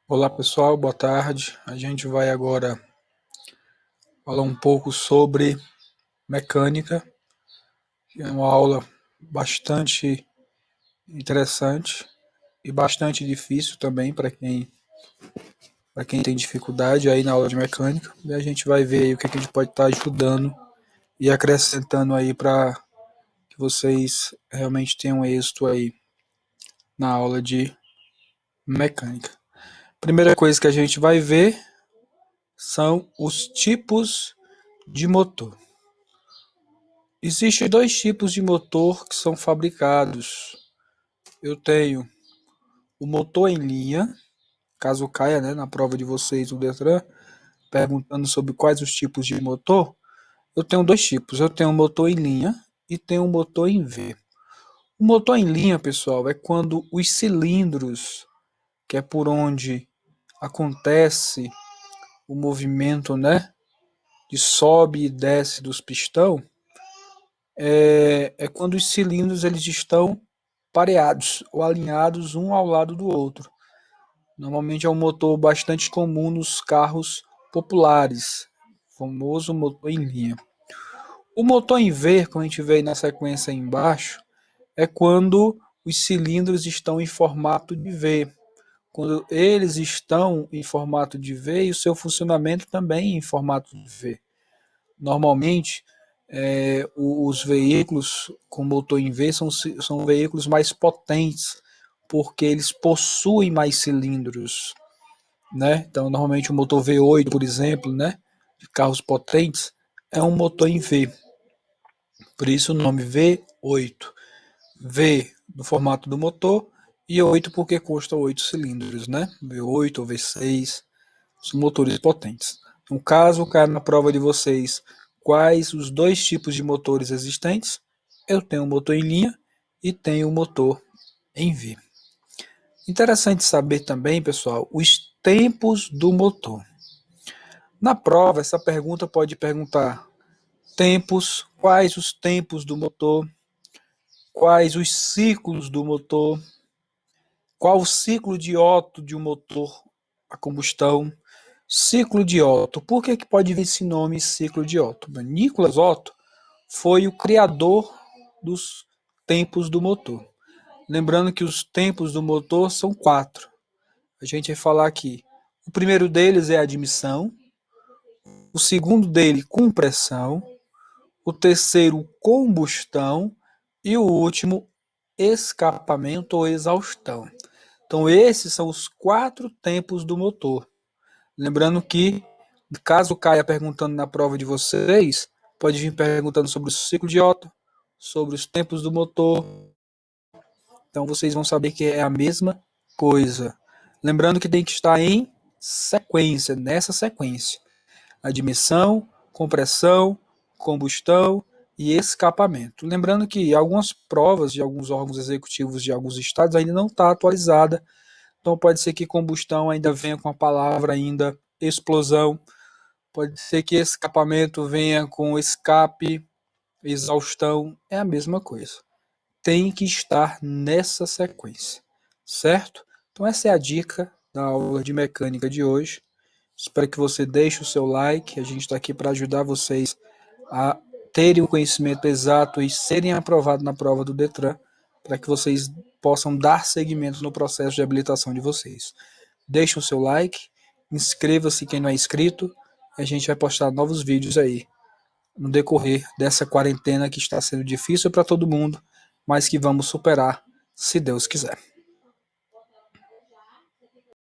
Olá pessoal, boa tarde. A gente vai agora falar um pouco sobre mecânica, que é uma aula bastante interessante e bastante difícil também para quem tem dificuldade aí na aula de mecânica. E a gente vai ver aí o que a gente pode estar ajudando e acrescentando aí para que vocês realmente tenham êxito aí na aula de mecânica. Primeira coisa que a gente vai ver são os tipos de motor. Existem dois tipos de motor que são fabricados. Eu tenho o motor em linha, caso caia, né, na prova de vocês o Detran, perguntando sobre quais os tipos de motor. Eu tenho dois tipos. Eu tenho um motor em linha e tenho um motor em V. O motor em linha, pessoal, é quando os cilindros, que é por onde acontece o movimento, né, de sobe e desce dos pistão, é quando os cilindros eles estão pareados ou alinhados um ao lado do outro. Normalmente é um motor bastante comum nos carros populares, famoso motor em linha. O motor em V, como a gente vê aí na sequência aí embaixo, é quando os cilindros estão em formato de V. Quando eles estão em formato de V e o seu funcionamento também em formato de V. Normalmente, os veículos com motor em V são veículos mais potentes, porque eles possuem mais cilindros, né? Então, normalmente o motor V8, por exemplo, né, de carros potentes, é um motor em V. Por isso o nome V8. V no formato do motor e 8 porque custa 8 cilindros, né? V8 ou V6, são motores potentes. No caso, cair na prova de vocês quais os dois tipos de motores existentes, eu tenho um motor em linha e tenho um motor em V. Interessante saber também, pessoal, os tempos do motor. Na prova, essa pergunta pode perguntar tempos, quais os tempos do motor, quais os ciclos do motor, qual o ciclo de Otto de um motor a combustão, ciclo de Otto. Por que pode vir esse nome ciclo de Otto? Nicholas Otto foi o criador dos tempos do motor. Lembrando que os tempos do motor são 4. A gente vai falar aqui. O primeiro deles é a admissão, o segundo dele, compressão, o terceiro, combustão e o último, escapamento ou exaustão. Então, esses são os 4 tempos do motor. Lembrando que, caso caia perguntando na prova de vocês, pode vir perguntando sobre o ciclo de Otto, sobre os tempos do motor. Então, vocês vão saber que é a mesma coisa. Lembrando que tem que estar em sequência, nessa sequência. Admissão, compressão, combustão e escapamento. Lembrando que algumas provas de alguns órgãos executivos de alguns estados ainda não está atualizada, então pode ser que combustão ainda venha com a palavra ainda explosão, pode ser que escapamento venha com escape, exaustão, é a mesma coisa. Tem que estar nessa sequência, certo? Então essa é a dica da aula de mecânica de hoje. Espero que você deixe o seu like. A gente está aqui para ajudar vocês a terem o conhecimento exato e serem aprovados na prova do Detran, para que vocês possam dar seguimento no processo de habilitação de vocês. Deixe o seu like, inscreva-se quem não é inscrito, e a gente vai postar novos vídeos aí no decorrer dessa quarentena que está sendo difícil para todo mundo, mas que vamos superar, se Deus quiser.